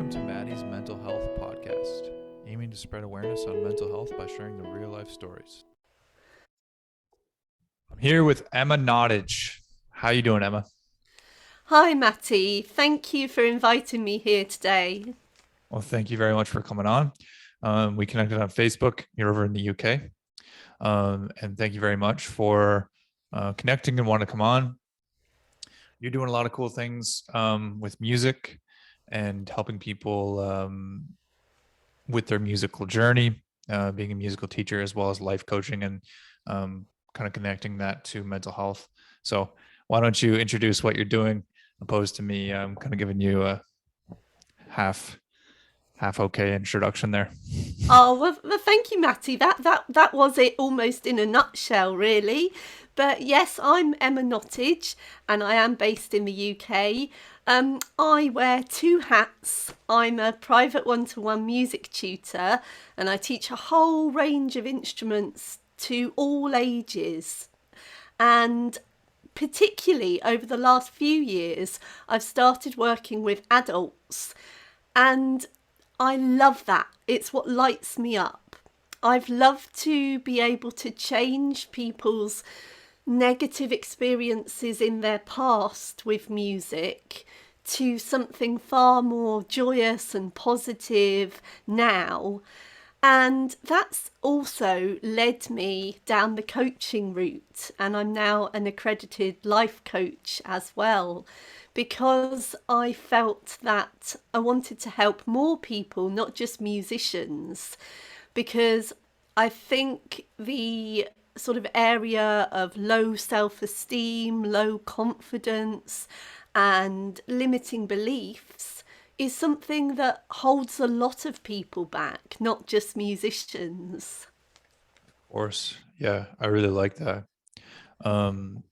Welcome to Mattys Mental Health Podcast, aiming to spread awareness on mental health by sharing the real life stories. I'm here with Emma Nottage. How you doing, Emma? Hi, Matty. Thank you for inviting me here today. Well, thank you very much for coming on. We connected on Facebook. You're over in the UK. And thank you very much for connecting and wanting to come on. You're doing a lot of cool things with music and helping people with their musical journey, being a musical teacher, as well as life coaching and kind of connecting that to mental health. So why don't you introduce what you're doing opposed to me kind of giving you a half okay introduction there. Well, thank you, Matty. That was it, almost in a nutshell, really. But yes, I'm Emma Nottage, and I am based in the UK. I wear two hats. I'm a private one-to-one music tutor, and I teach a whole range of instruments to all ages. And particularly over the last few years, I've started working with adults, and I love that. It's what lights me up. I've loved to be able to change people's negative experiences in their past with music to something far more joyous and positive now. And that's also led me down the coaching route. And I'm now an accredited life coach as well, because I felt that I wanted to help more people, not just musicians, because I think the sort of area of low self-esteem, low confidence, and limiting beliefs is something that holds a lot of people back, not just musicians. Of course. Yeah, I really like that. Um,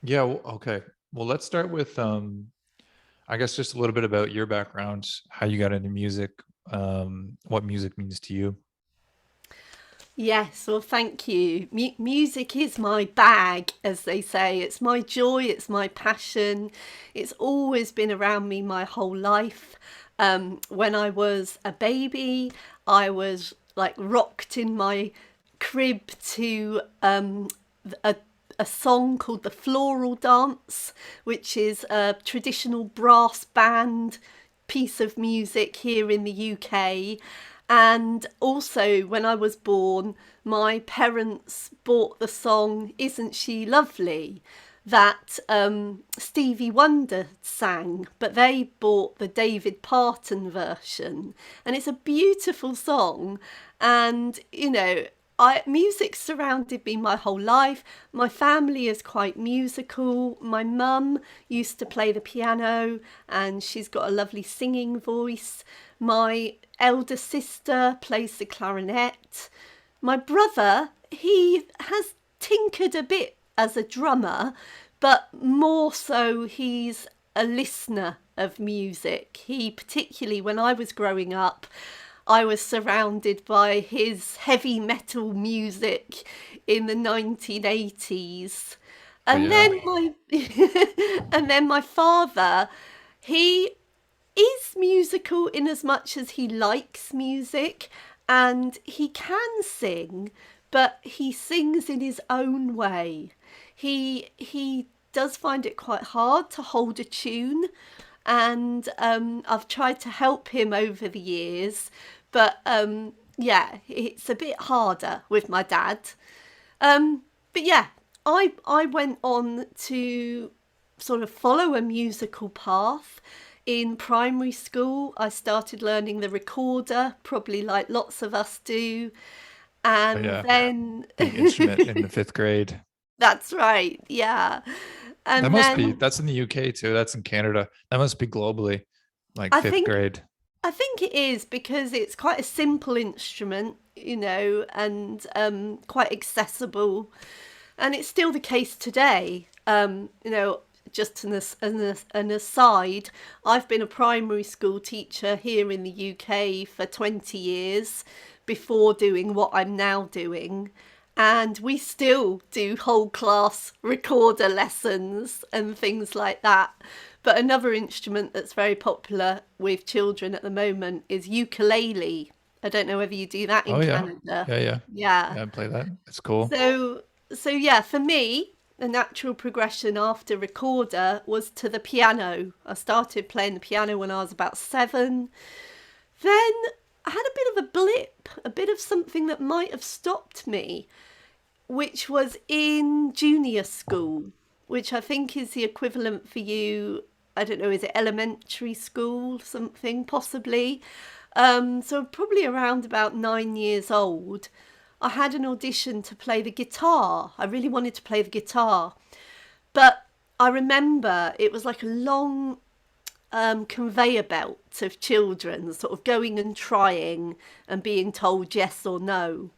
yeah, okay. Well, let's start with I guess just a little bit about your background, how you got into music, what music means to you. Yes, well, thank you. Music is my bag, as they say. It's my joy, it's my passion. It's always been around me my whole life. When I was a baby, I was like rocked in my crib to a a song called the Floral Dance, which is a traditional brass band piece of music here in the UK. And also, when I was born, my parents bought the song Isn't She Lovely? That Stevie Wonder sang, but they bought the David Parton version. And it's a beautiful song. And, music surrounded me my whole life. My family is quite musical. My mum used to play the piano and she's got a lovely singing voice. My elder sister plays the clarinet. My brother, he has tinkered a bit as a drummer, but more so he's a listener of music. He, particularly when I was growing up, I was surrounded by his heavy metal music in the 1980s. Oh And yeah. then my and then my father, he is musical in as much as he likes music and he can sing, but he sings in his own way. He does find it quite hard to hold a tune, and I've tried to help him over the years, but yeah, it's a bit harder with my dad. But yeah, I went on to sort of follow a musical path. In primary school, I started learning the recorder, probably like lots of us do. Oh And yeah. then, Big instrument in the fifth grade. that's right, yeah. And then That's in the UK too. That's in Canada. That must be globally, like I fifth think grade. I think it is because it's quite a simple instrument, and quite accessible. And it's still the case today. Just an aside, I've been a primary school teacher here in the UK for 20 years before doing what I'm now doing. And we still do whole class recorder lessons and things like that. But another instrument that's very popular with children at the moment is ukulele. I don't know whether you do that Oh in yeah. Canada. Yeah, yeah. Yeah. Yeah, I play that. It's cool. So yeah, for me, the natural progression after recorder was to the piano. I started playing the piano when I was about 7. Then I had a bit of a blip, a bit of something that might have stopped me, which was in junior school, which I think is the equivalent for you. I don't know, is it elementary school, something possibly? So probably around about 9 years old, I had an audition to play the guitar. I really wanted to play the guitar, but I remember it was like a long conveyor belt of children sort of going and trying and being told yes or no.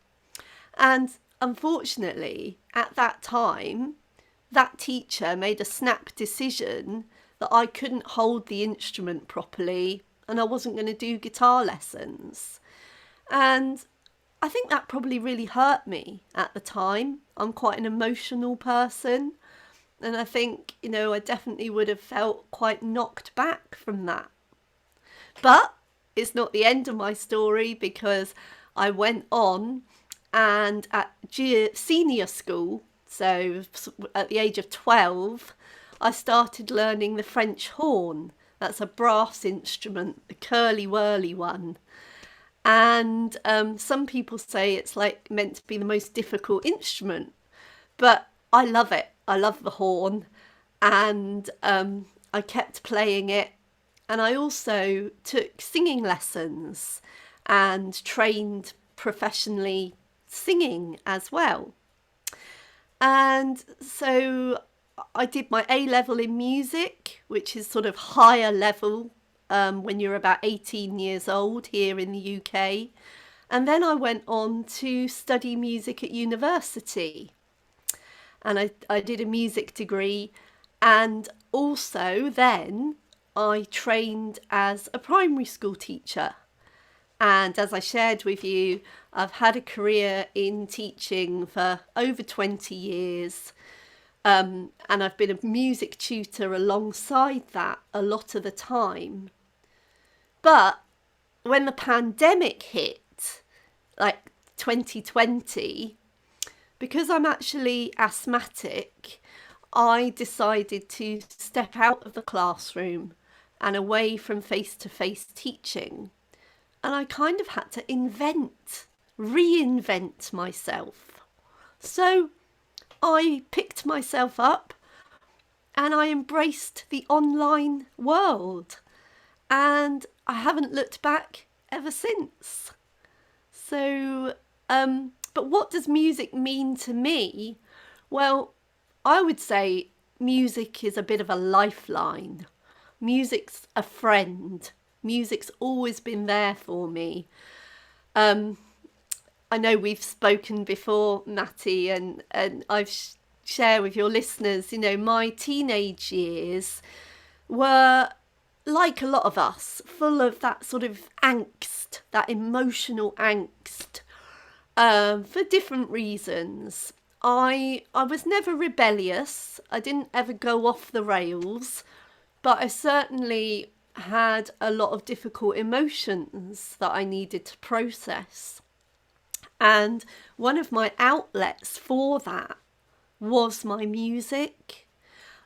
And unfortunately, at that time, that teacher made a snap decision that I couldn't hold the instrument properly and I wasn't going to do guitar lessons. And I think that probably really hurt me at the time. I'm quite an emotional person. And I think, I definitely would have felt quite knocked back from that. But it's not the end of my story, because I went on and at senior school, so at the age of 12, I started learning the French horn. That's a brass instrument, the curly whirly one. And some people say it's like meant to be the most difficult instrument, but I love it. I love the horn, and I kept playing it. And I also took singing lessons and trained professionally singing as well. And so I did my A level in music, which is sort of higher level when you're about 18 years old here in the UK. And then I went on to study music at university. And I did a music degree. And also then I trained as a primary school teacher. And as I shared with you, I've had a career in teaching for over 20 years. And I've been a music tutor alongside that a lot of the time. But when the pandemic hit, like 2020, because I'm actually asthmatic, I decided to step out of the classroom and away from face-to-face teaching. And I kind of had to reinvent myself. So I picked myself up and I embraced the online world. And I haven't looked back ever since. So, but what does music mean to me? Well, I would say music is a bit of a lifeline. Music's a friend. Music's always been there for me. I know we've spoken before, Matty, and I've shared with your listeners, my teenage years were, like a lot of us, full of that sort of angst, that emotional angst, for different reasons. I was never rebellious. I didn't ever go off the rails, but I certainly had a lot of difficult emotions that I needed to process. And one of my outlets for that was my music.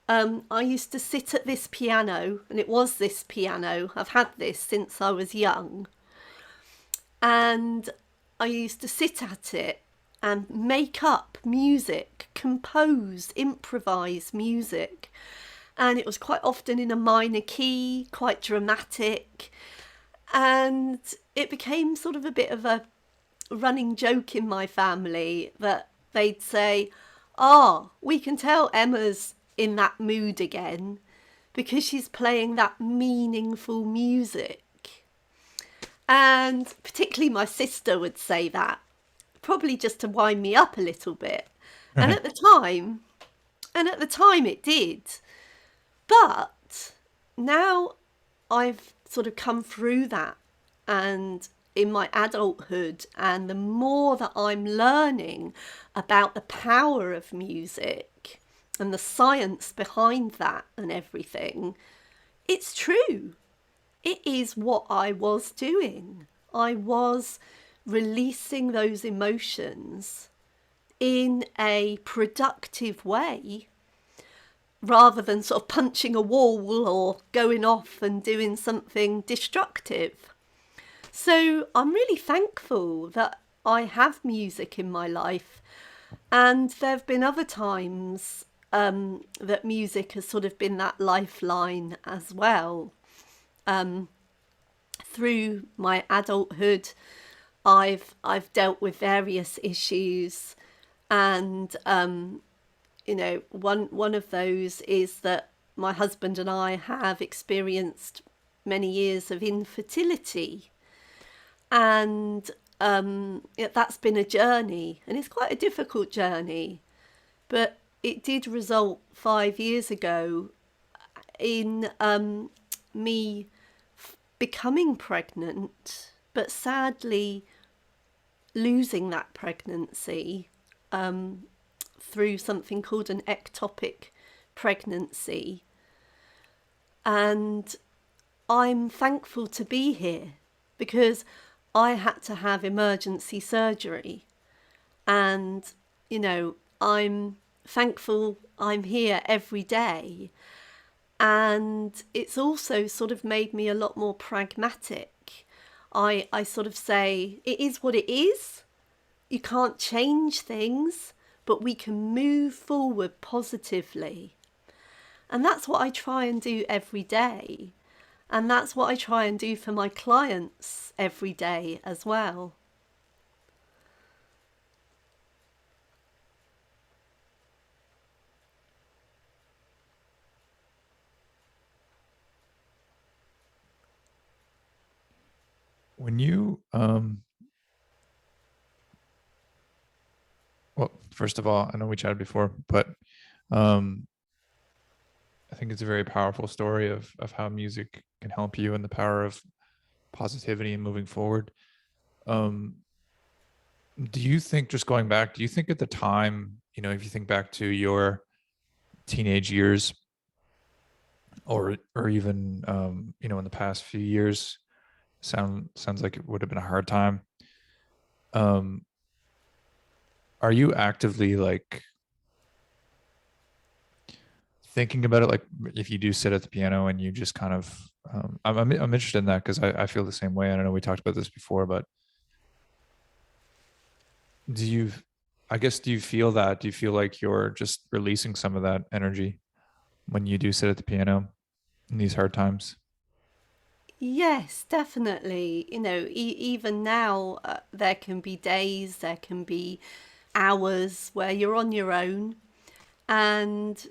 I used to sit at this piano, and it was this piano. I've had this since I was young. And I used to sit at it and make up music, compose, improvise music. And it was quite often in a minor key, quite dramatic. And it became sort of a bit of a running joke in my family that they'd say, we can tell Emma's in that mood again because she's playing that meaningful music. And particularly my sister would say that, probably just to wind me up a little bit. And at the time it did. But now I've sort of come through that, and in my adulthood, and the more that I'm learning about the power of music and the science behind that and everything, it's true. It is what I was doing. I was releasing those emotions in a productive way rather than sort of punching a wall or going off and doing something destructive. So I'm really thankful that I have music in my life. And there have been other times that music has sort of been that lifeline as well. Through my adulthood, I've dealt with various issues, and one of those is that my husband and I have experienced many years of infertility, and that's been a journey, and it's quite a difficult journey, but it did result 5 years ago in me becoming pregnant, but sadly losing that pregnancy through something called an ectopic pregnancy. And I'm thankful to be here because I had to have emergency surgery. And, I'm thankful I'm here every day. And it's also sort of made me a lot more pragmatic. I sort of say, it is what it is. You can't change things, but we can move forward positively. And that's what I try and do every day. And that's what I try and do for my clients every day as well. When you, well, first of all, I know we chatted before, but um, I think it's a very powerful story of how music can help you and the power of positivity and moving forward. Um, do you think, just going back, do you think at the time, if you think back to your teenage years, or even in the past few years, sounds like it would have been a hard time. Um, are you actively like thinking about it? Like if you do sit at the piano and you just kind of, I'm interested in that because I feel the same way. I don't know, we talked about this before, but do you, I guess, do you feel that? Do you feel like you're just releasing some of that energy when you do sit at the piano in these hard times? Yes, definitely. Even now, there can be days, there can be hours where you're on your own. And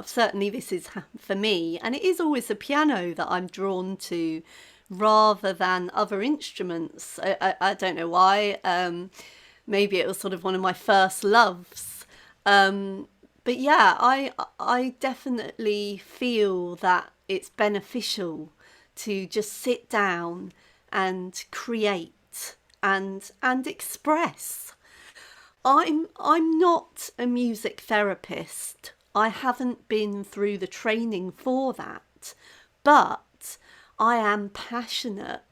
certainly, this is for me. And it is always the piano that I'm drawn to rather than other instruments. I don't know why. Maybe it was sort of one of my first loves. But yeah, I definitely feel that it's beneficial to just sit down and create and express. I'm not a music therapist. I haven't been through the training for that, but I am passionate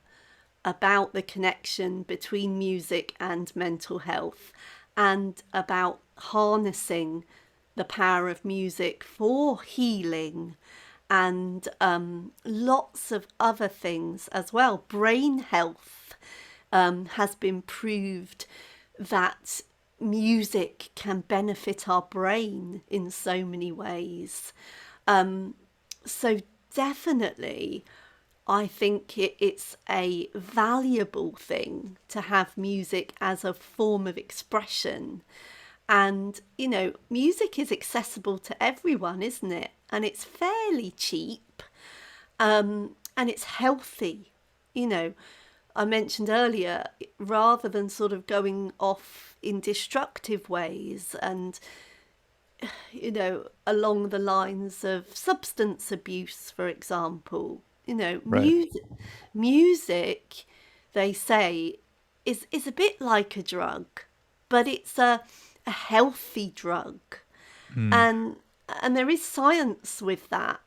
about the connection between music and mental health and about harnessing the power of music for healing and lots of other things as well. Brain health has been proved that music can benefit our brain in so many ways. So definitely, I think it's a valuable thing to have music as a form of expression. And, music is accessible to everyone, isn't it? And it's fairly cheap, and it's healthy. You know, I mentioned earlier, rather than sort of going off in destructive ways and, along the lines of substance abuse, for example, Right. music, they say, is a bit like a drug, but it's a healthy drug. Mm. And and there is science with that.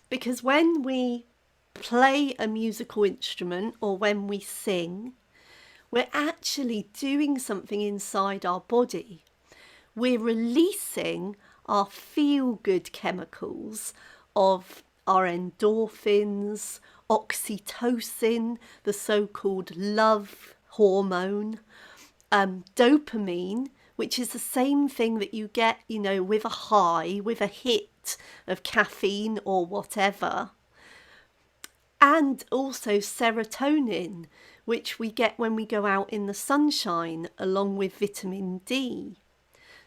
Because when we play a musical instrument or when we sing, we're actually doing something inside our body. We're releasing our feel-good chemicals of our endorphins, oxytocin, the so-called love hormone, dopamine, which is the same thing that you get, with a high, with a hit of caffeine or whatever, and also serotonin, which we get when we go out in the sunshine, along with vitamin D.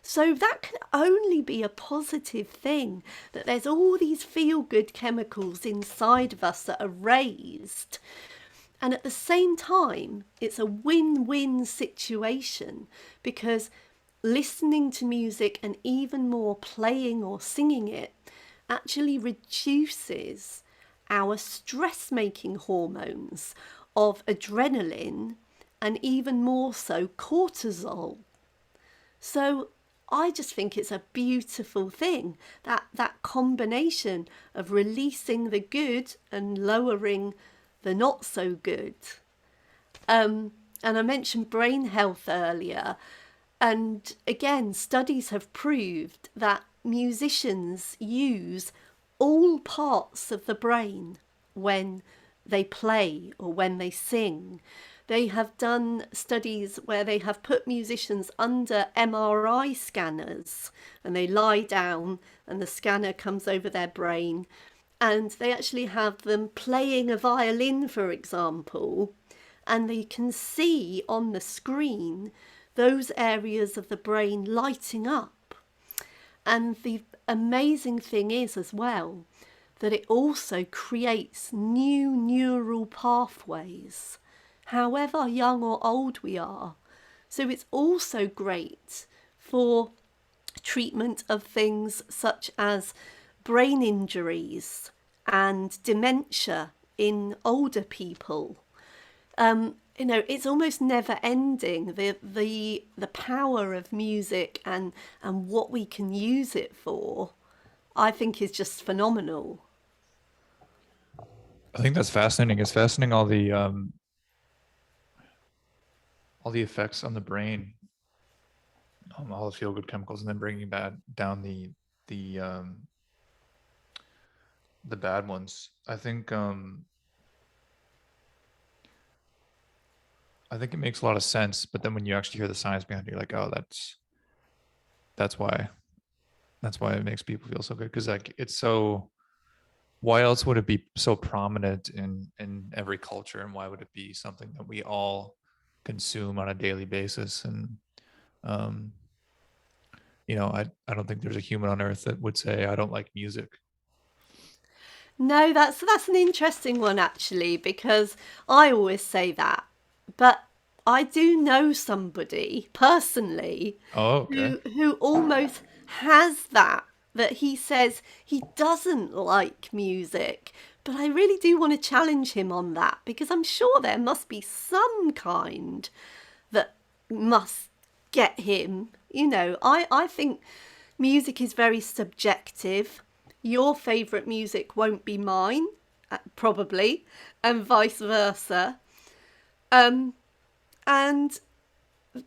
So that can only be a positive thing, that there's all these feel-good chemicals inside of us that are raised. And at the same time, it's a win-win situation, because listening to music and even more playing or singing it actually reduces our stress-making hormones of adrenaline and even more so cortisol. So I just think it's a beautiful thing, that combination of releasing the good and lowering the not so good. And I mentioned brain health earlier. And again, studies have proved that musicians use all parts of the brain when they play or when they sing. They have done studies where they have put musicians under MRI scanners, and they lie down and the scanner comes over their brain, and they actually have them playing a violin, for example, and they can see on the screen those areas of the brain lighting up. And the amazing thing is as well that it also creates new neural pathways, however young or old we are. So it's also great for treatment of things such as brain injuries and dementia in older people. It's almost never ending, the power of music and what we can use it for, I think, is just phenomenal. I think that's fascinating. It's fascinating all the effects on the brain, all the feel good chemicals, and then bringing that down the um, the bad ones. I think it makes a lot of sense. But then when you actually hear the science behind it, you're like, oh, that's why it makes people feel so good, because like it's so. Why else would it be so prominent in every culture, and why would it be something that we all consume on a daily basis? And um, I don't think there's a human on earth that would say I don't like music. No, that's an interesting one, actually, because I always say that, but I do know somebody personally Oh, okay. who almost has that he says he doesn't like music. But I really do want to challenge him on that, because I'm sure there must be some kind that must get him. I think music is very subjective. Your favourite music won't be mine, probably, and vice versa. Um, and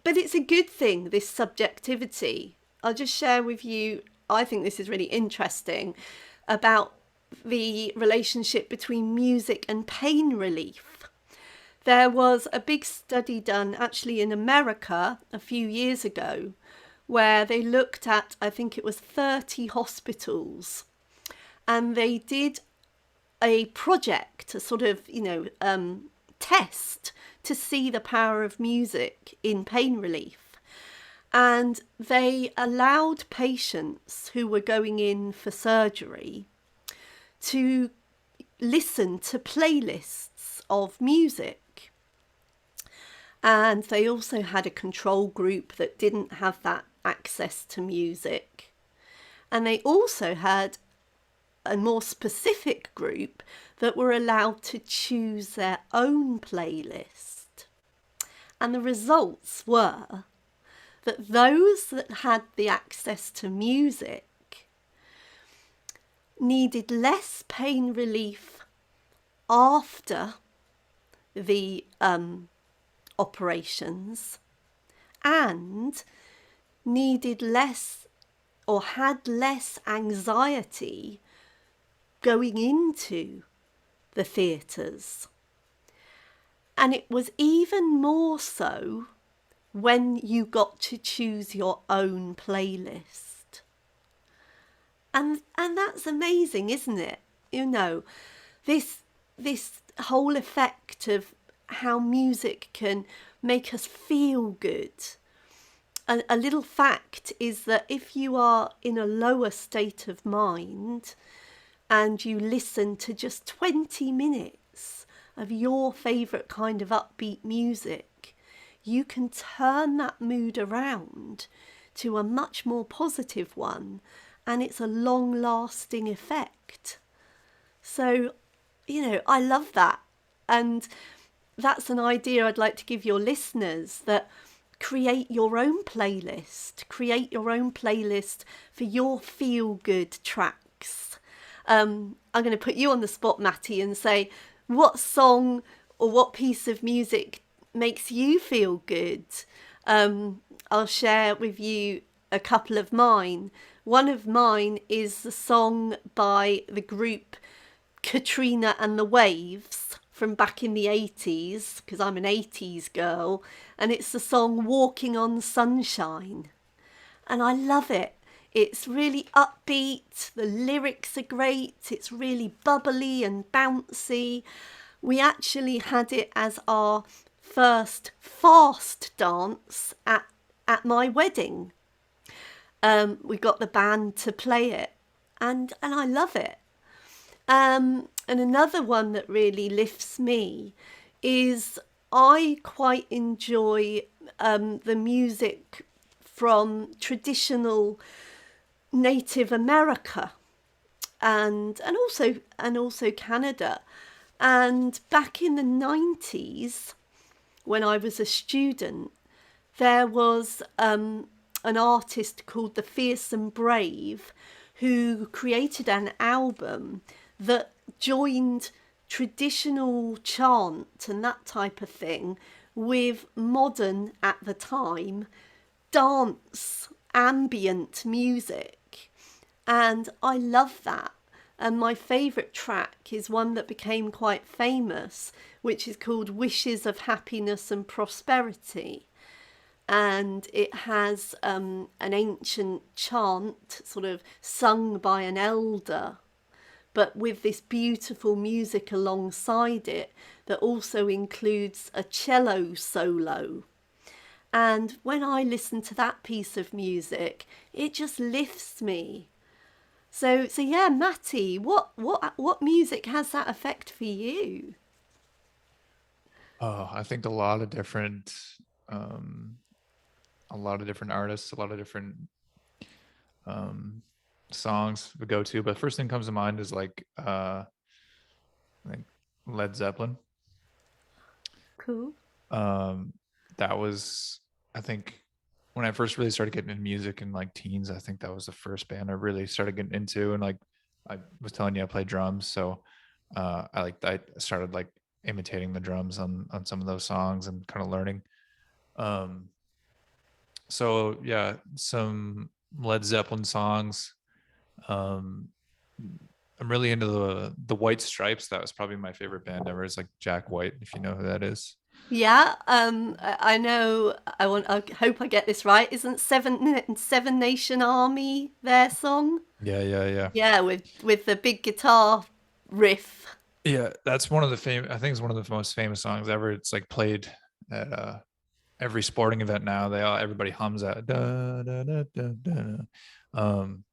but it's a good thing, this subjectivity. I'll just share with you, I think this is really interesting, about the relationship between music and pain relief. There was a big study done actually in America a few years ago, where they looked at, I think it was 30 hospitals, and they did a project, a sort of, test to see the power of music in pain relief. And they allowed patients who were going in for surgery to listen to playlists of music. And they also had a control group that didn't have that access to music. And they also had a more specific group that were allowed to choose their own playlist. And the results were that those that had the access to music needed less pain relief after the operations, and needed less or had less anxiety going into the theatres. And it was even more so when you got to choose your own playlist. And that's amazing, isn't it? You know, this this whole effect of how music can make us feel good. A little fact is that if you are in a lower state of mind and you listen to just 20 minutes of your favourite kind of upbeat music, you can turn that mood around to a much more positive one, and it's a long lasting effect. So, I love that. And that's an idea I'd like to give your listeners, that create your own playlist. Create your own playlist for your feel good tracks. I'm going to put you on the spot, Matty, and say, what song or what piece of music makes you feel good? I'll share with you a couple of mine. One of mine is the song by the group Katrina and the Waves from back in the 80s, because I'm an 80s girl, and it's the song Walking on Sunshine. And I love it. It's really upbeat, the lyrics are great, it's really bubbly and bouncy. We actually had it as our first fast dance at my wedding. We got the band to play it, and I love it. And another one that really lifts me is I quite enjoy the music from traditional Native America and also Canada. And back in the 90s, when I was a student, there was an artist called the Fearsome Brave who created an album that joined traditional chant and that type of thing with modern, at the time, dance, ambient music. And I love that. And my favourite track is one that became quite famous, which is called Wishes of Happiness and Prosperity. And it has an ancient chant sort of sung by an elder, but with this beautiful music alongside it that also includes a cello solo. And when I listen to that piece of music, it just lifts me. So yeah, Matty, what music has that effect for you? Oh, I think um, a lot of different artists, a lot of different um, songs would go to. But first thing comes to mind is like Led Zeppelin. Cool. Um, that was, I think, when I first really started getting into music in like teens. I think that was the first band I really started getting into. And like I was telling you, I play drums, so I started like imitating the drums on some of those songs and kind of learning. Um, so yeah, some Led Zeppelin songs. Um, I'm really into the White Stripes. That was probably my favorite band ever. It's like Jack White, if you know who that is. Yeah, I know. I hope I get this right. Isn't Seven Nation Army their song? Yeah, yeah, yeah. Yeah, with the big guitar riff. Yeah, that's one of the I think it's one of the most famous songs ever. It's like played at every sporting event now. Everybody hums that. Da, da, da, da, da. Um,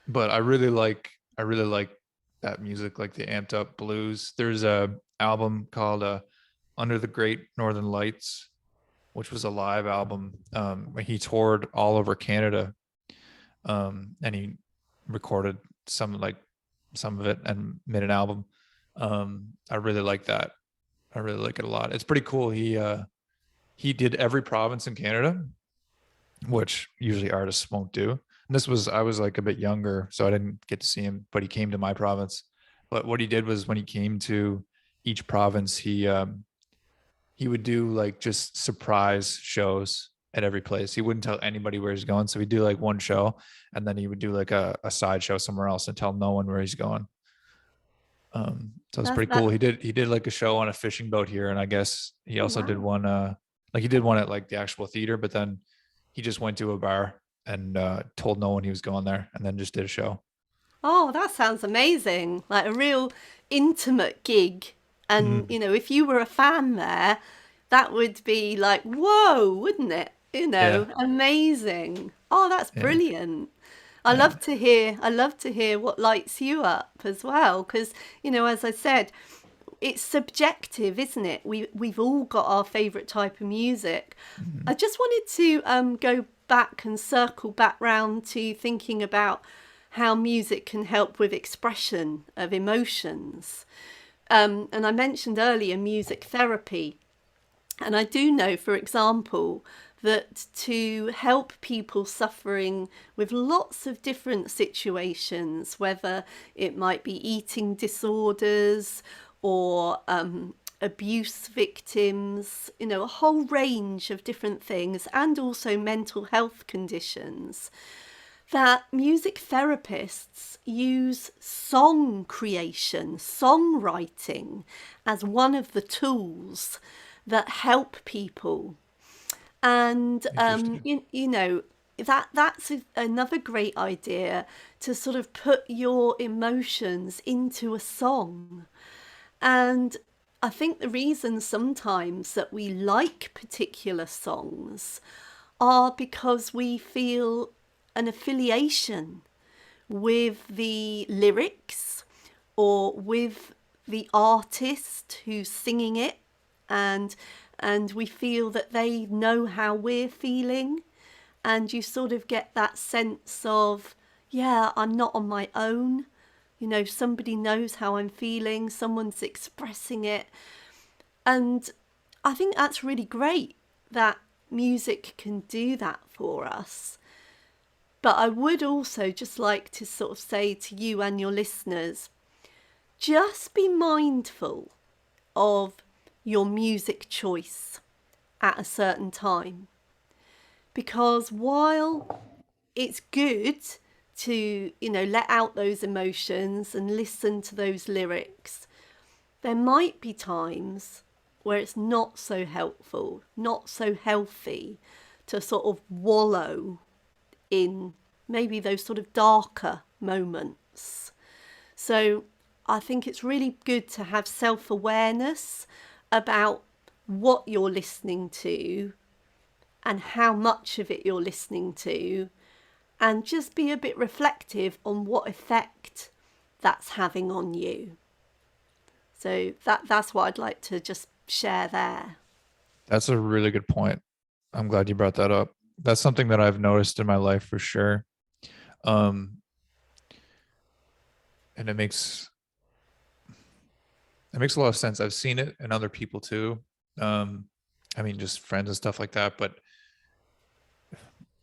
but I really like that music, like the amped up blues. There's a album called Under the Great Northern Lights, which was a live album. He toured all over Canada, and he recorded some of it and made an album. I really like that. I really like it a lot. It's pretty cool. He did every province in Canada, which usually artists won't do. And this was, I was like a bit younger, so I didn't get to see him, but he came to my province. But what he did was when he came to each province, he would do like just surprise shows at every place. He wouldn't tell anybody where he's going. So he'd do like one show and then he would do like a side show somewhere else and tell no one where he's going. So it's That pretty cool. that He did like a show on a fishing boat here, and I guess he Oh also did wow. one like he did one at like the actual theater, but then he just went to a bar and told no one he was going there and then just did a show. Oh, that sounds amazing. Like a real intimate gig. And, Mm, if you were a fan there, that would be like, whoa, wouldn't it? yeah, Amazing. Oh, that's yeah, brilliant. yeah. I love to hear what lights you up as well. Because, as I said, it's subjective, isn't it? We've all got our favourite type of music. I Mhm. just wanted to go back and circle back round to thinking about how music can help with expression of emotions. And I mentioned earlier music therapy. And I do know, for example, that to help people suffering with lots of different situations, whether it might be eating disorders or abuse victims, a whole range of different things, and also mental health conditions, that music therapists use song creation, songwriting as one of the tools that help people. And Interesting. that's another great idea, to sort of put your emotions into a song. And I think the reason sometimes that we like particular songs are because we feel an affiliation with the lyrics or with the artist who's singing it, and we feel that they know how we're feeling, and you sort of get that sense of, yeah, I'm not on my own. Somebody knows how I'm feeling, someone's expressing it. And I think that's really great that music can do that for us. But I would also just like to sort of say to you and your listeners, just be mindful of your music choice at a certain time. Because while it's good to, let out those emotions and listen to those lyrics, there might be times where it's not so helpful, not so healthy to sort of wallow in maybe those sort of darker moments. So I think it's really good to have self awareness about what you're listening to and how much of it you're listening to, and just be a bit reflective on what effect that's having on you. So that's what I'd like to just share there. That's a really good point. I'm glad you brought that up. That's something that I've noticed in my life for sure. Um, and it makes a lot of sense. I've seen it in other people too. Um, I mean, just friends and stuff like that. But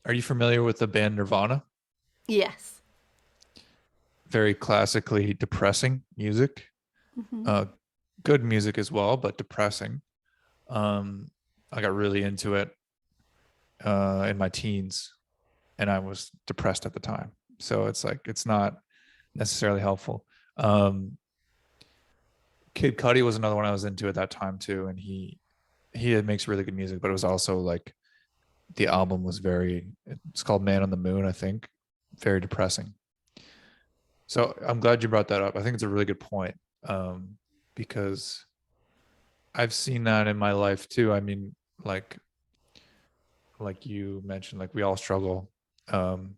are you familiar with the band Nirvana? Yes. Very classically depressing music. Hmm. Uh, Good music as well, but depressing. Um, I got really into it in my teens, and I was depressed at the time. So it's like it's not necessarily helpful. Um, Kid Cudi was another one I was into at that time too, and he makes really good music, but it was also like the album was very. It's called Man on the Moon, I think. Very depressing. So I'm glad you brought that up. I think it's a really good point, because I've seen that in my life too. I mean, like like you mentioned, like we all struggle um,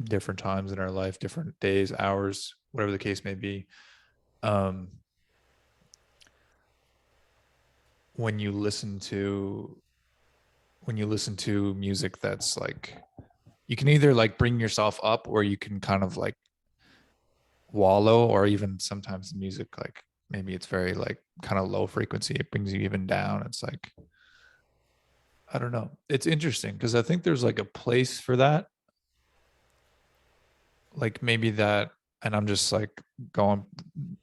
different times in our life, different days, hours, whatever the case may be. Um, when you listen to music that's like you can either like bring yourself up or you can kind of like wallow, or even sometimes music like maybe it's very like kind of low frequency, it brings you even down. It's like I don't know, it's interesting because I think there's like a place for that, like maybe that, and I'm just like going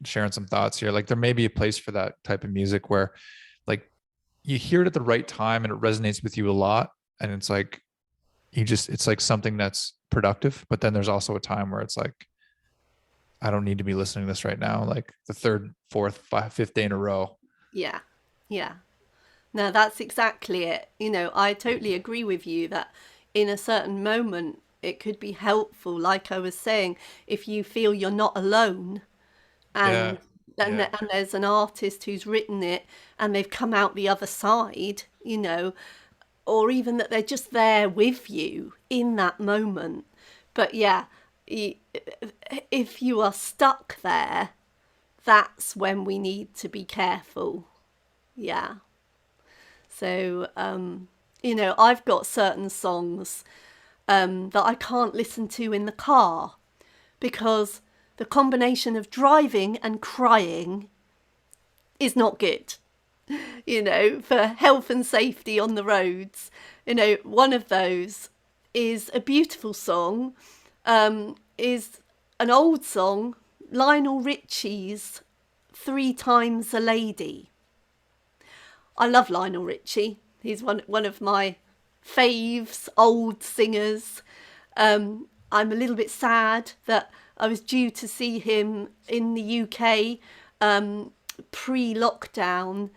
sharing some thoughts here. Like there may be a place for that type of music where like you hear it at the right time and it resonates with you a lot. And it's like it's like something that's productive. But then there's also a time where it's like, I don't need to be listening to this right now. Like the third, fourth, fifth day in a row. Yeah, yeah. No, that's exactly it. I totally agree with you that in a certain moment it could be helpful. Like I was saying, if you feel you're not alone, Yeah. and Yeah. and there's an artist who's written it and they've come out the other side, or even that they're just there with you in that moment. But yeah, if you are stuck there, that's when we need to be careful. Yeah. So, I've got certain songs that I can't listen to in the car because the combination of driving and crying is not good, for health and safety on the roads. One of those is a beautiful song, is an old song, Lionel Richie's Three Times a Lady. I love Lionel Richie. He's one of my faves, old singers. I'm a little bit sad that I was due to see him in the UK pre-lockdown.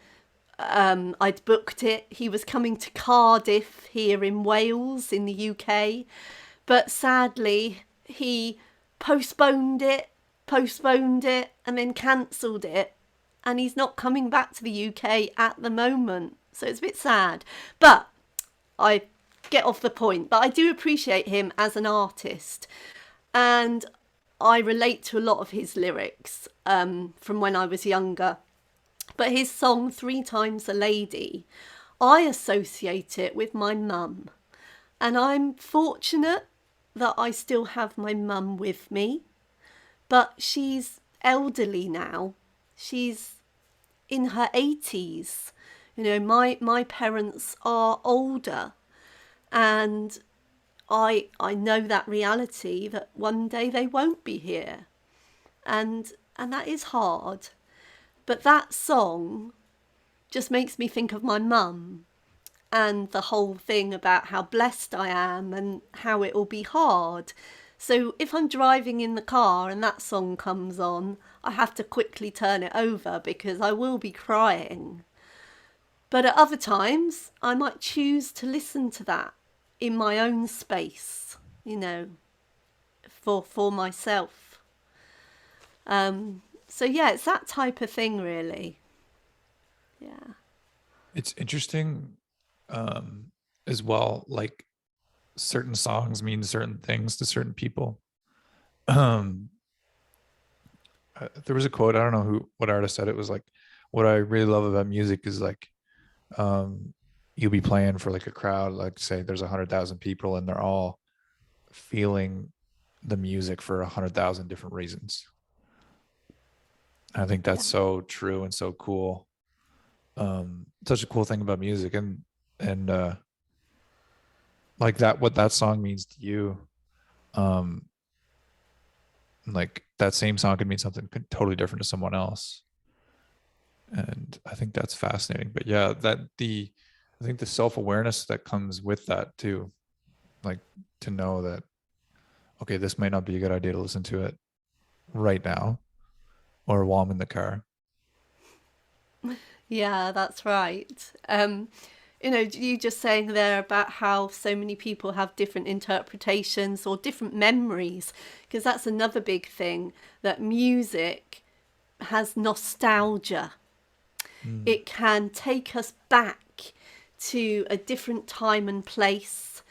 I'd booked it. He was coming to Cardiff here in Wales in the UK, but sadly he postponed it, and then cancelled it, and he's not coming back to the UK at the moment. So it's a bit sad. But I get off the point. But I do appreciate him as an artist, and I relate to a lot of his lyrics from when I was younger. But his song Three Times a Lady, I associate it with my mum. And I'm fortunate that I still have my mum with me, but she's elderly now. She's in her 80s. My parents are older, and I know that reality that one day they won't be here. And that is hard. But that song just makes me think of my mum and the whole thing about how blessed I am and how it will be hard. So if I'm driving in the car and that song comes on, I have to quickly turn it over because I will be crying. But at other times, I might choose to listen to that in my own space, for myself. So yeah, it's that type of thing, really. Yeah. It's interesting um, as well. Like certain songs mean certain things to certain people. Um, there was a quote, I don't know what artist said it, was like, what I really love about music is like, um, you'll be playing for like a crowd, like say there's 100,000 people and they're all feeling the music for 100,000 different reasons. I think that's so true and so cool. Such a cool thing about music, and like that, what that song means to you. Um, like that same song could mean something totally different to someone else. And I think that's fascinating. But yeah, I think the self-awareness that comes with that too, like to know that, okay, this might not be a good idea to listen to it right now or while I'm in the car. Yeah, that's right. You just saying there about how so many people have different interpretations or different memories, because that's another big thing, that music has nostalgia. Mm, It can take us back to a different time and place,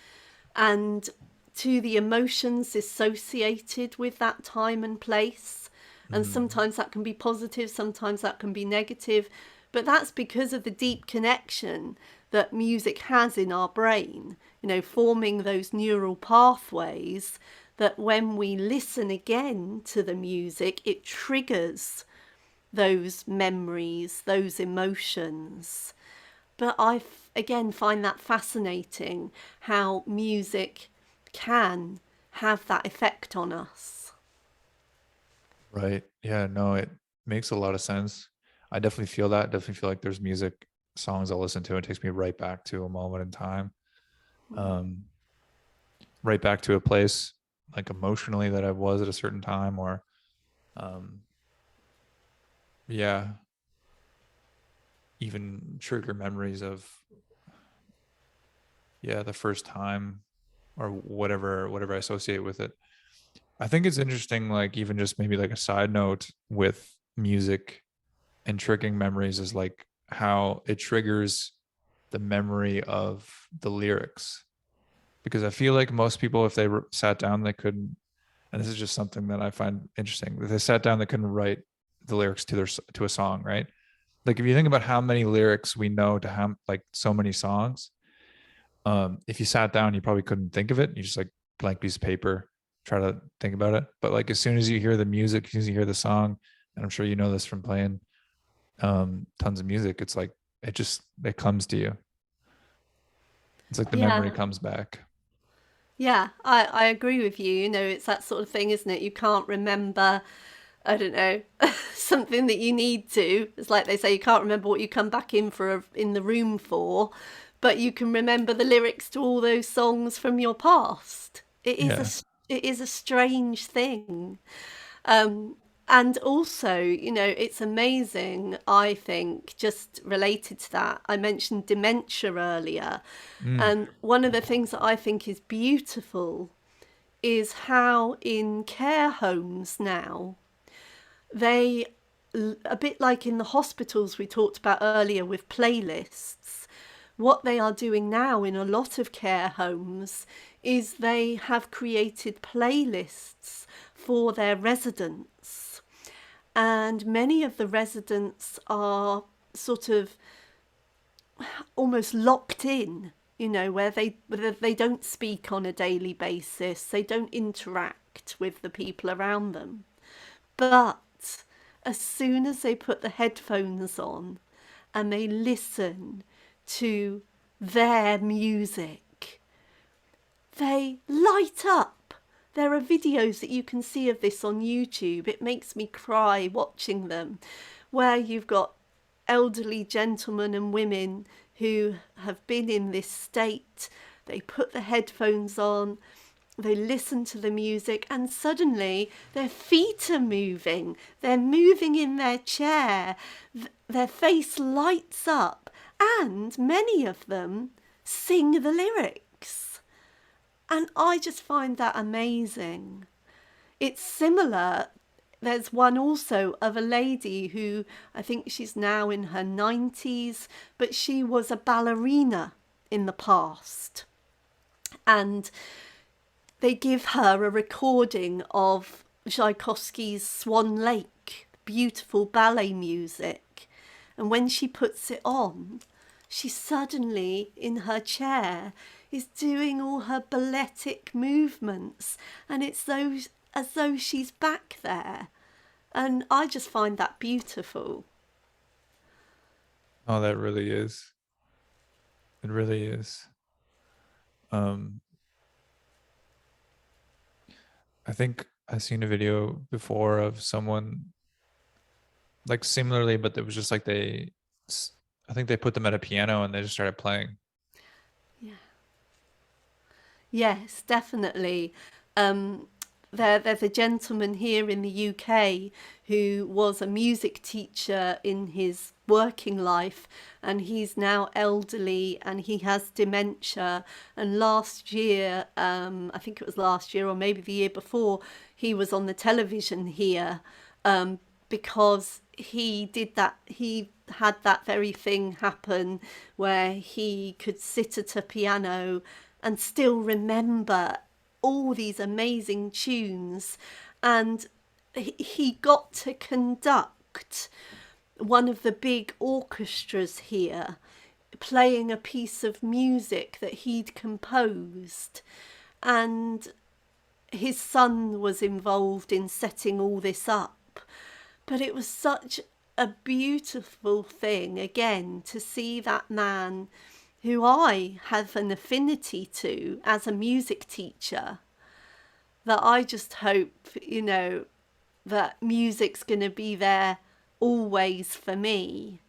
and to the emotions associated with that time and place. And mm, sometimes that can be positive, sometimes that can be negative. But that's because of the deep connection that music has in our brain, forming those neural pathways that when we listen again to the music, it triggers those memories, those emotions. But again find that fascinating, how music can have that effect on us. Right. Yeah, no, it makes a lot of sense. I definitely feel that. Definitely feel like there's music songs I'll listen to. It takes me right back to a moment in time. Um, right back to a place like emotionally that I was at a certain time, or um yeah, even trigger memories of, yeah, the first time or whatever I associate with it. I think it's interesting, like even just maybe like a side note with music and triggering memories is like how it triggers the memory of the lyrics. Because I feel like most people, if they sat down, they couldn't. And this is just something that I find interesting. If they sat down, they couldn't write the lyrics to a song, right? Like if you think about how many lyrics we know to have like so many songs, if you sat down, you probably couldn't think of it. You just like blank piece of paper, try to think about it. But like as soon as you hear the music, as soon as you hear the song, and I'm sure you know this from playing tons of music, it's like it comes to you. It's like the memory Yeah. comes back. Yeah, I agree with you. You know, it's that sort of thing, isn't it? You can't remember, I don't know, something that you need to. It's like they say, you can't remember what you come back in in the room for, but you can remember the lyrics to all those songs from your past. Yeah. It is a strange thing. Um, and also, you know, it's amazing, I think, just related to that. I mentioned dementia earlier. Mm. And one of the things that I think is beautiful is how in care homes now, they, a bit like in the hospitals we talked about earlier with playlists, what they are doing now in a lot of care homes is they have created playlists for their residents. And many of the residents are sort of almost locked in, you know, where they don't speak on a daily basis, they don't interact with the people around them. But as soon as they put the headphones on and they listen to their music, they light up. There are videos that you can see of this on YouTube. It makes me cry watching them, where you've got elderly gentlemen and women who have been in this state. They put the headphones on, they listen to the music, and suddenly their feet are moving. They're moving in their chair. Their face lights up, and many of them sing the lyrics. And I just find that amazing. It's similar. There's one also of a lady who, I think she's now in her 90s, but she was a ballerina in the past. And they give her a recording of Tchaikovsky's Swan Lake, beautiful ballet music. And when she puts it on, she suddenly, in her chair, is doing all her balletic movements. And it's as though she's back there. And I just find that beautiful. Oh, that really is. It really is. Um, I think I've seen a video before of someone like similarly, but it was just like I think they put them at a piano and they just started playing. Yeah. Yes, definitely. Um, there's a gentleman here in the UK who was a music teacher in his working life, and he's now elderly and he has dementia. And last year, I think it was last year or maybe the year before, he was on the television here um, because he did that. He had that very thing happen where he could sit at a piano and still remember all these amazing tunes, and he got to conduct one of the big orchestras here, playing a piece of music that he'd composed, and his son was involved in setting all this up. But it was such a beautiful thing again to see that man who I have an affinity to as a music teacher, that I just hope, you know, that music's going to be there always for me.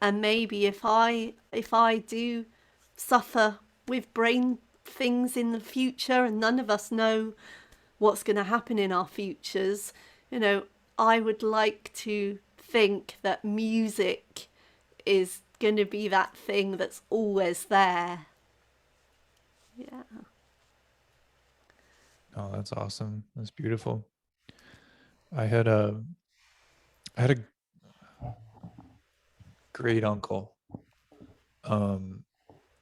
And maybe if I do suffer with brain things in the future, and none of us know what's going to happen in our futures, you know, I would like to think that music is going to be that thing that's always there. Yeah. Oh, that's awesome. That's beautiful. I had a I had a great uncle. Um,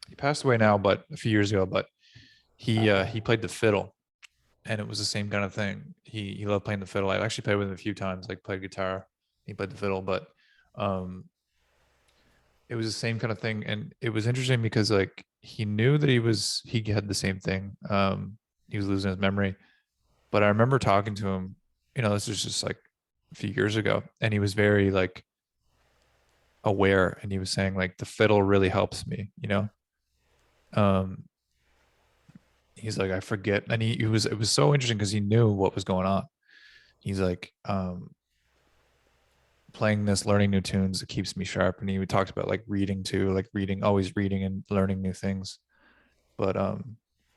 he passed away now, but a few years ago. But he played the fiddle, and it was the same kind of thing. He loved playing the fiddle. I actually played with him a few times, like played guitar. He played the fiddle, but um, it was the same kind of thing. And it was interesting because like he knew that he had the same thing. He was losing his memory, but I remember talking to him. This was just like a few years ago, and he was very like aware, and he was saying like the fiddle really helps me. Um, he's like I forget, and it was so interesting because he knew what was going on. He's like playing this, learning new tunes that keeps me sharp, and he talked about like reading too, like reading, always reading and learning new things. But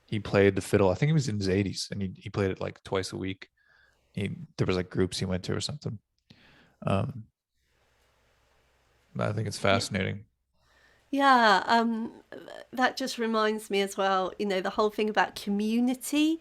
he played the fiddle. I think he was in his 80s, and he played it like twice a week. There was like groups he went to or something. Um, I think it's Yeah. fascinating. Yeah, that just reminds me as well, you know, the whole thing about community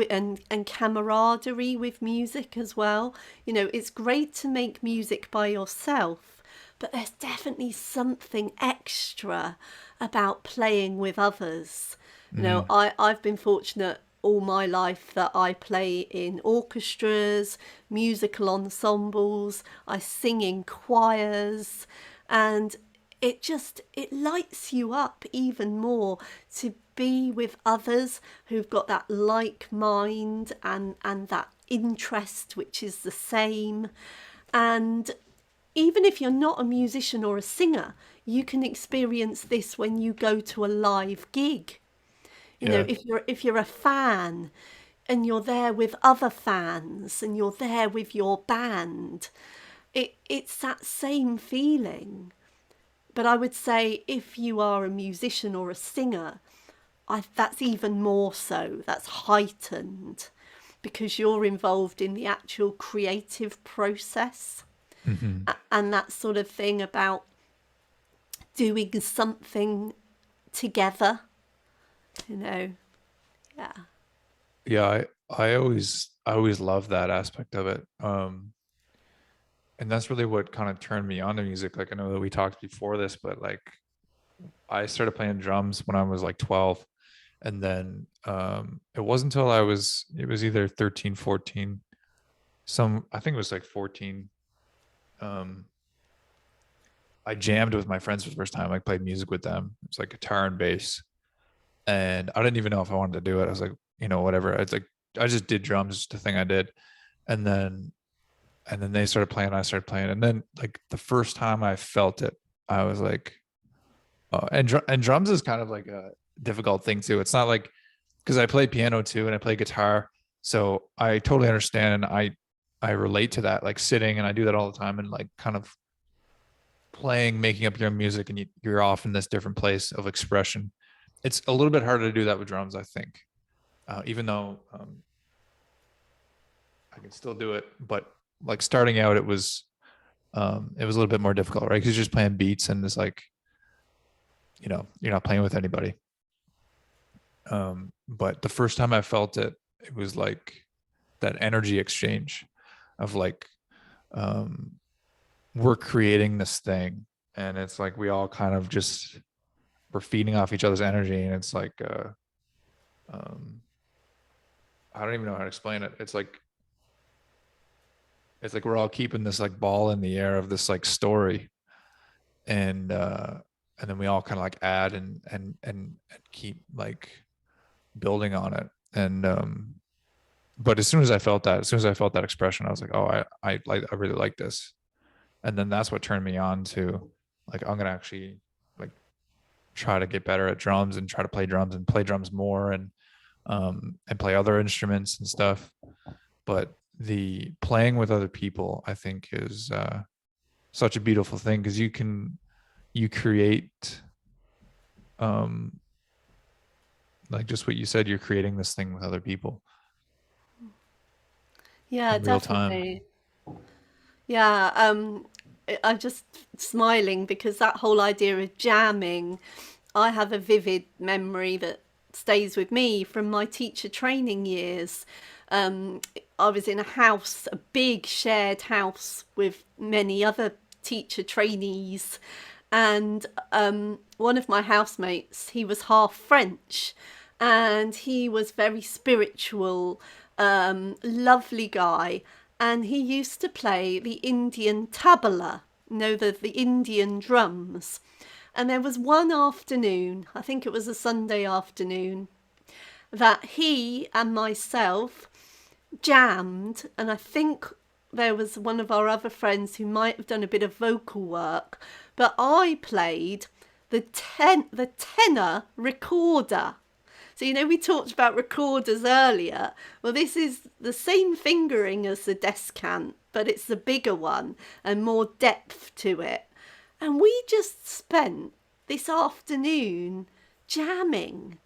and camaraderie with music as well. You know, it's great to make music by yourself, but there's definitely something extra about playing with others. You know, Hmm. I've been fortunate all my life that I play in orchestras, musical ensembles, I sing in choirs, and it lights you up even more to be with others who've got that like mind and that interest which is the same. And even if you're not a musician or a singer, you can experience this when you go to a live gig. You know, Yeah. if you're a fan and you're there with other fans and you're there with your band, it's that same feeling. But I would say if you are a musician or a singer, that's even more so. That's heightened because you're involved in the actual creative process Hmm. and that sort of thing about doing something together, you know. Yeah. Yeah, I always love that aspect of it. And that's really what kind of turned me on to music. Like I know that we talked before this, but like I started playing drums when I was like 12. And then it wasn't until it was either 13, 14, I think it was like 14. Um, I jammed with my friends for the first time. I played music with them. It was like guitar and bass. And I didn't even know if I wanted to do it. I was like, whatever. It's like I just did drums, just a thing I did. And then they started playing, I started playing. And then like the first time I felt it, I was like, oh, and drums is kind of like a difficult thing too. It's not like because I play piano too and I play guitar. So I totally understand and I relate to that, like sitting and I do that all the time and like kind of playing, making up your own music and you're off in this different place of expression. It's a little bit harder to do that with drums, I think. Even though I can still do it, but like starting out, it was a little bit more difficult, right? Because you're just playing beats and it's like, you're not playing with anybody. But the first time I felt it, it was like that energy exchange of like, um, we're creating this thing, and it's like we all kind of just we're feeding off each other's energy, and it's like, um, I don't even know how to explain it. It's like we're all keeping this like ball in the air of this like story, and and then we all kind of like add and keep like building on it. And but as soon as I felt that expression, I was like, oh, I really like this. And then that's what turned me on to like I'm gonna actually like try to get better at drums and try to play drums and play drums more. And and play other instruments and stuff. But the playing with other people, I think, is such a beautiful thing because you create um, like just what you said, you're creating this thing with other people Yeah, in real time. definitely. Yeah, I'm just smiling because that whole idea of jamming, I have a vivid memory that stays with me from my teacher training years. Um, I was in a house, a big shared house with many other teacher trainees, and one of my housemates, he was half French, and he was very spiritual, lovely guy, and he used to play the Indian tabla, the Indian drums. And there was one afternoon, I think it was a Sunday afternoon, that he and myself jammed, and I think there was one of our other friends who might have done a bit of vocal work, but I played the tenor recorder. So we talked about recorders earlier. Well, this is the same fingering as the descant, but it's the bigger one and more depth to it. And we just spent this afternoon jamming,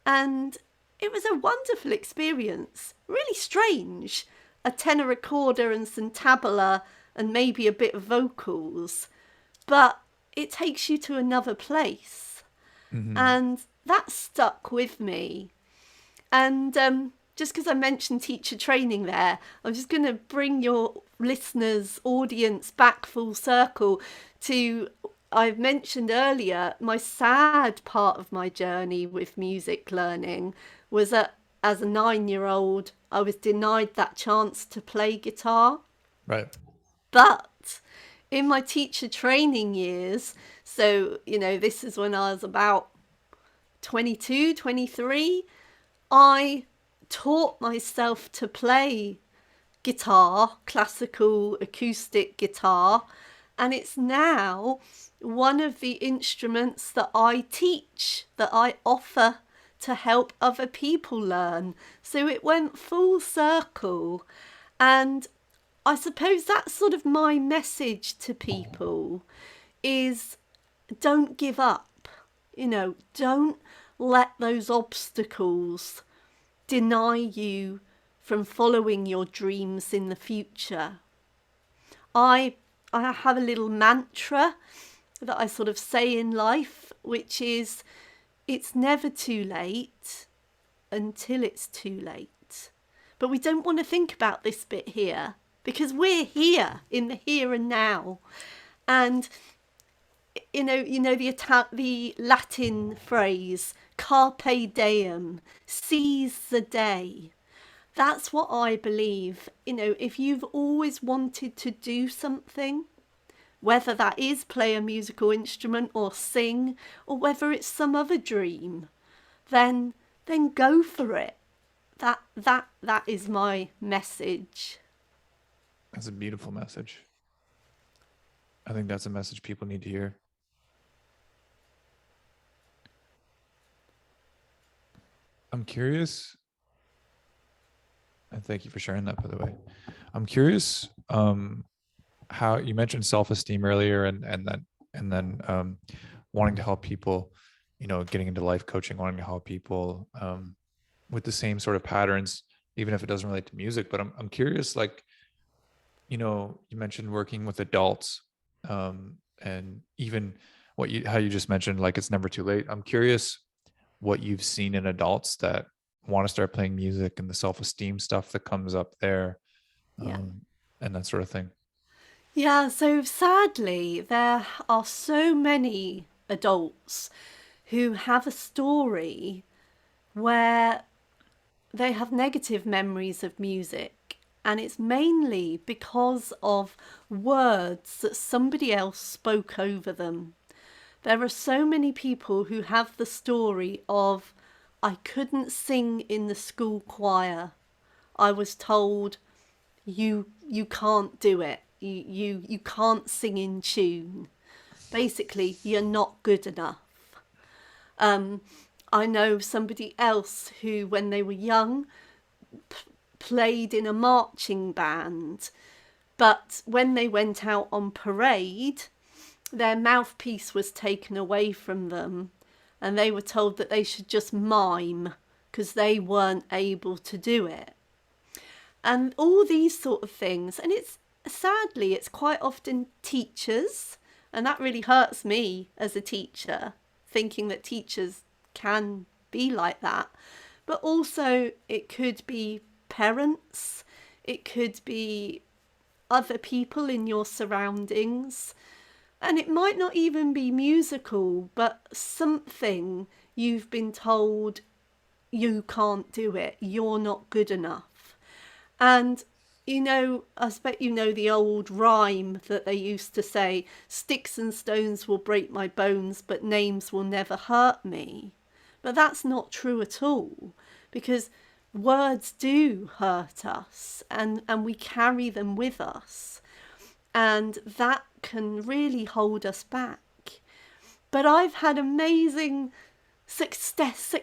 and it was a wonderful experience. Really strange. A tenor recorder and some tabla and maybe a bit of vocals, but it takes you to another place. Mm-hmm. And that stuck with me. And just because I mentioned teacher training there, I'm just going to bring your listeners, audience back full circle to, I've mentioned earlier, my sad part of my journey with music learning was that as a 9-year-old, I was denied that chance to play guitar. Right. But in my teacher training years, so, this is when I was about 22, 23, I taught myself to play guitar, classical acoustic guitar, and it's now one of the instruments that I teach, that I offer to help other people learn. So it went full circle, and I suppose that's sort of my message to people is don't give up. Don't let those obstacles deny you from following your dreams in the future. I I have a little mantra that I sort of say in life, which is it's never too late until it's too late. But we don't want to think about this bit here because we're here in the here and now. And the Latin phrase carpe diem, seize the day. That's what I believe. If you've always wanted to do something, whether that is play a musical instrument or sing, or whether it's some other dream, then go for it. That is my message. That's a beautiful message. I think that's a message people need to hear. I'm curious, and thank you for sharing that, by the way. I'm curious how you mentioned self-esteem earlier, and then wanting to help people, getting into life coaching, wanting to help people with the same sort of patterns, even if it doesn't relate to music. But I'm curious, like, you mentioned working with adults, and even how you just mentioned, like it's never too late. I'm curious what you've seen in adults that want to start playing music and the self-esteem stuff that comes up there, Yeah. and that sort of thing. Yeah, so sadly, there are so many adults who have a story where they have negative memories of music, and it's mainly because of words that somebody else spoke over them. There are so many people who have the story of, I couldn't sing in the school choir. I was told you can't do it. You can't sing in tune. Basically, you're not good enough. I know somebody else who, when they were young, played in a marching band, but when they went out on parade, their mouthpiece was taken away from them and they were told that they should just mime because they weren't able to do it. And all these sort of things. And it's sadly, it's quite often teachers, and that really hurts me as a teacher, thinking that teachers can be like that. But also, it could be parents, it could be other people in your surroundings. And it might not even be musical, but something you've been told you can't do it, you're not good enough. And I expect you know the old rhyme that they used to say, sticks and stones will break my bones, but names will never hurt me. But that's not true at all, because words do hurt us and we carry them with us. And that can really hold us back. But I've had amazing success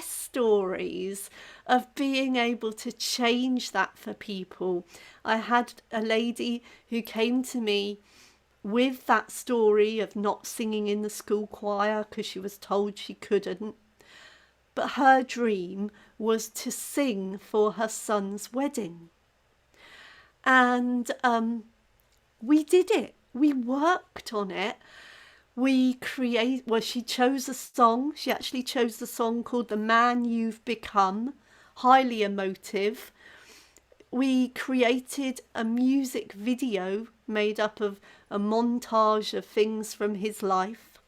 stories of being able to change that for people. I had a lady who came to me with that story of not singing in the school choir because she was told she couldn't. But her dream was to sing for her son's wedding. And we did it. We worked on it. She chose a song. She actually chose the song called The Man You've Become, highly emotive. We created a music video made up of a montage of things from his life.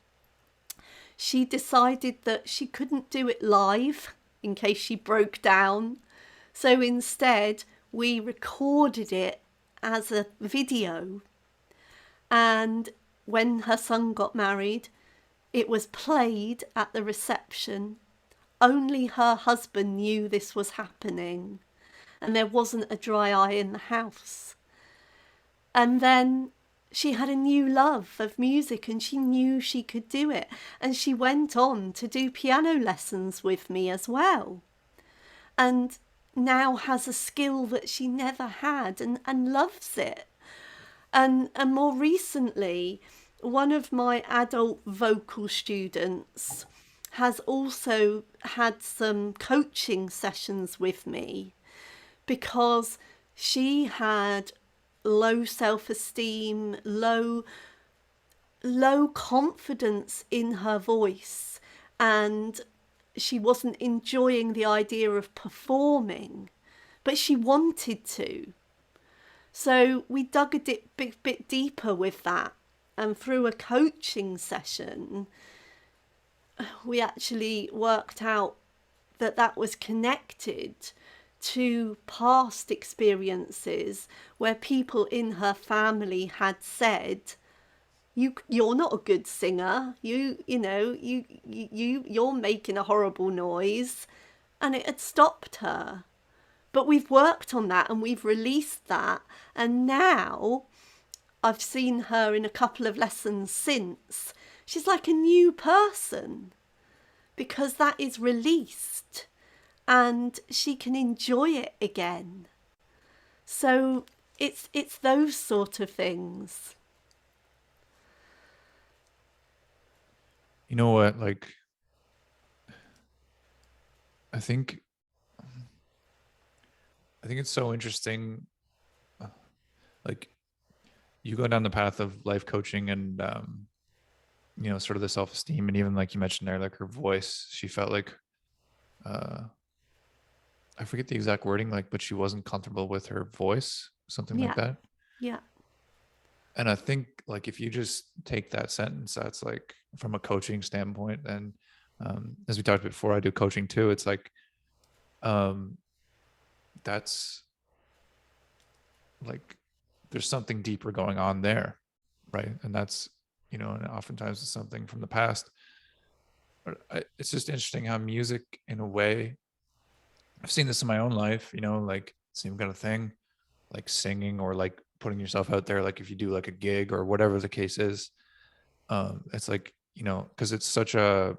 She decided that she couldn't do it live in case she broke down. So instead, we recorded it as a video. And when her son got married, it was played at the reception. Only her husband knew this was happening, and there wasn't a dry eye in the house. And then she had a new love of music and she knew she could do it. And she went on to do piano lessons with me as well. And now has a skill that she never had and loves it. And more recently, one of my adult vocal students has also had some coaching sessions with me because she had low self-esteem, low confidence in her voice, and she wasn't enjoying the idea of performing, but she wanted to. So we dug a bit deeper with that, and through a coaching session, we actually worked out that that was connected to past experiences where people in her family had said, you're not a good singer, you're making a horrible noise, and it had stopped her. But we've worked on that and we've released that, and now I've seen her in a couple of lessons since. She's like a new person because that is released and she can enjoy it again. So it's those sort of things. You know what? Like, I think it's so interesting. Like, you go down the path of life coaching and sort of the self-esteem, and even like you mentioned there, like her voice, she felt like I forget the exact wording, like, but she wasn't comfortable with her voice, something like Yeah, that. yeah, And I think like if you just take that sentence, that's like from a coaching standpoint, and as we talked before, I do coaching too. It's like um, that's like there's something deeper going on there, right? And that's and oftentimes it's something from the past. But it's just interesting how music, in a way, I've seen this in my own life. Like same kind of thing, like singing or like putting yourself out there. Like if you do like a gig or whatever the case is, it's like because it's such a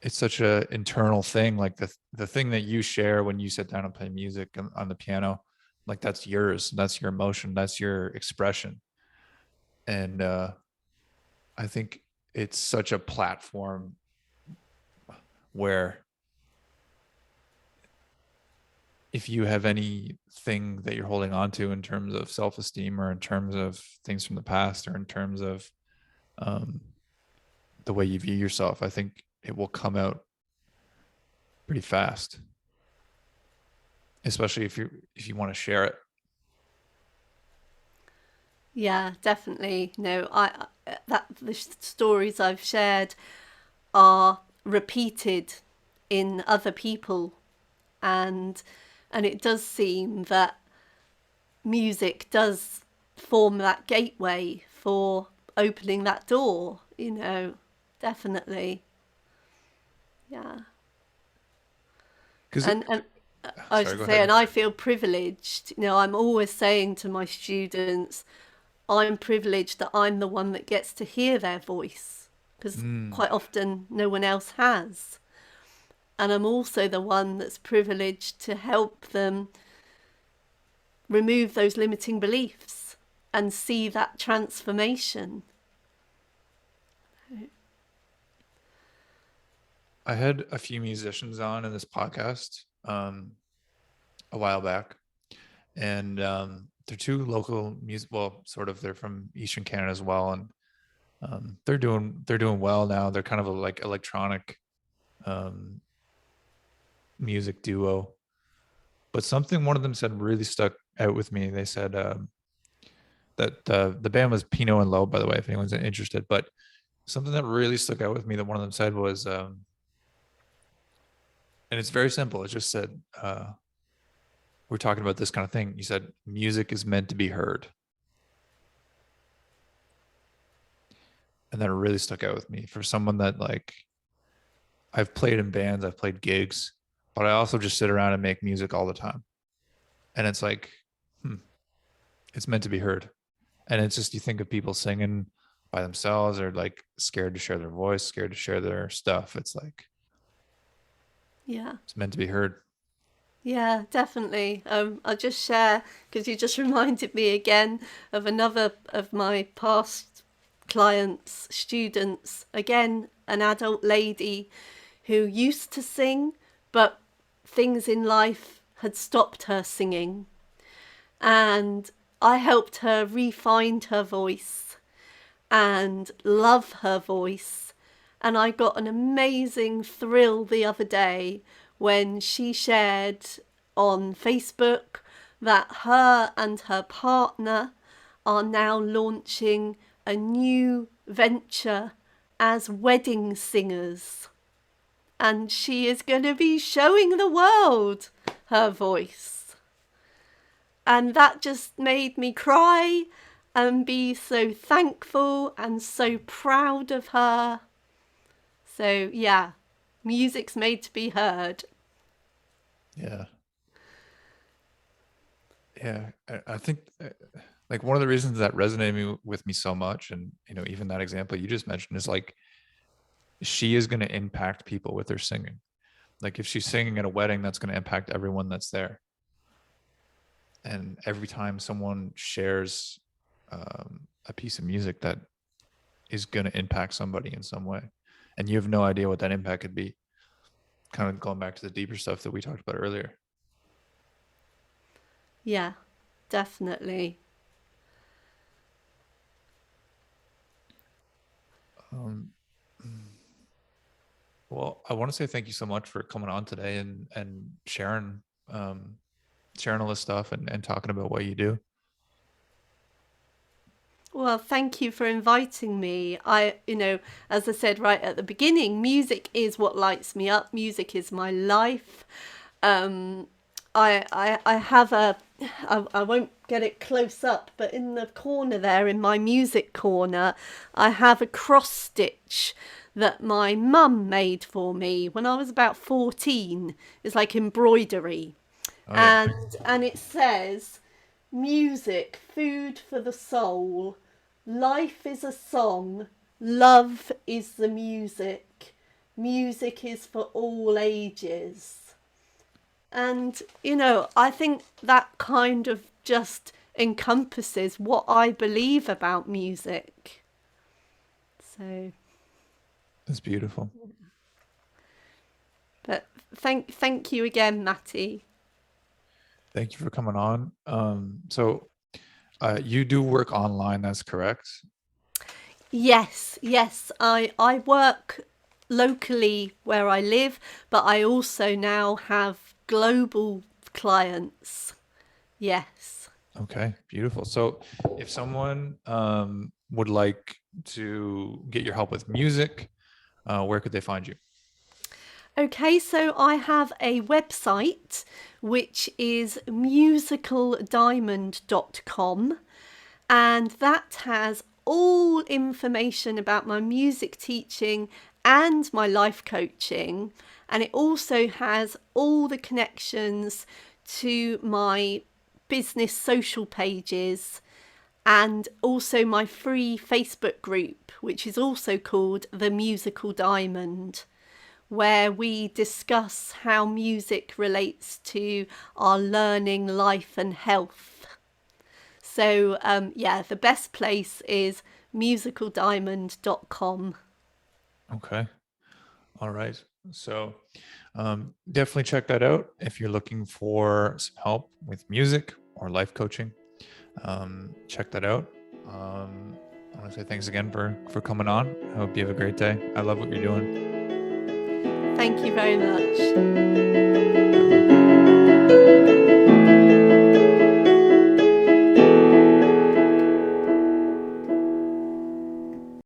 it's such a internal thing. Like the thing that you share when you sit down and play music on the piano, like that's yours. That's your emotion. That's your expression. And I think it's such a platform where if you have anything that you're holding on to in terms of self-esteem or in terms of things from the past or in terms of um, the way you view yourself, I think it will come out pretty fast, especially if you want to share it. Yeah, definitely. No, that the stories I've shared are repeated in other people, and it does seem that music does form that gateway for opening that door, definitely. Yeah. Because And I sorry, should go say, ahead. and I feel privileged. I'm always saying to my students, I'm privileged that I'm the one that gets to hear their voice, because Mm, quite often no one else has. And I'm also the one that's privileged to help them remove those limiting beliefs and see that transformation. I had a few musicians on in this podcast a while back, and they're two local music. Well, sort of. They're from Eastern Canada as well, and they're doing well now. They're kind of a like electronic um, music duo. But something one of them said really stuck out with me. They said that the band was Pinot and Low, by the way, if anyone's interested. But something that really stuck out with me that one of them said was, and it's very simple. It just said, we're talking about this kind of thing. You said music is meant to be heard, and that really stuck out with me for someone that like I've played in bands, I've played gigs, but I also just sit around and make music all the time, and it's like, hmm, it's meant to be heard. And it's just you think of people singing by themselves or like scared to share their voice, scared to share their stuff. It's like Yeah. it's meant to be heard. Yeah, definitely. I'll just share because you just reminded me again of another of my past clients, students, again, an adult lady who used to sing, but things in life had stopped her singing. And I helped her re-find her voice and love her voice. And I got an amazing thrill the other day when she shared on Facebook that her and her partner are now launching a new venture as wedding singers. And she is going to be showing the world her voice. And that just made me cry and be so thankful and so proud of her. So, yeah, music's made to be heard. Yeah. Yeah. I think like one of the reasons that resonated with me so much, and even that example you just mentioned is like she is going to impact people with her singing. Like if she's singing at a wedding, that's going to impact everyone that's there. And every time someone shares a piece of music that is going to impact somebody in some way, and you have no idea what that impact could be. Kind of going back to the deeper stuff that we talked about earlier. Yeah, definitely. Um, well, I want to say thank you so much for coming on today and um, sharing all this stuff and talking about what you do. Well, thank you for inviting me. As I said right at the beginning, music is what lights me up. Music is my life. Um, I have I won't get it close up, but in the corner there, in my music corner, I have a cross stitch that my mum made for me when I was about 14. It's like embroidery. Oh yeah, And it says, music, food for the soul. Life is a song. Love is the music. music is for all ages. And, I think that kind of just encompasses what I believe about music. So, That's beautiful. but thank you again, Matty. Thank you for coming on. So you do work online, that's correct? Yes, I work locally where I live, but I also now have global clients. Yes. Okay, beautiful. So if someone would like to get your help with music, where could they find you? Okay, so I have a website which is musicaldiamond.com, and that has all information about my music teaching and my life coaching. And it also has all the connections to my business social pages and also my free Facebook group, which is also called The Musical Diamond, where we discuss how music relates to our learning, life, and health. So, the best place is musicaldiamond.com. Okay. All right. So definitely check that out if you're looking for some help with music or life coaching. Check that out. I want to say thanks again for coming on. I hope you have a great day. I love what you're doing. Thank you very much.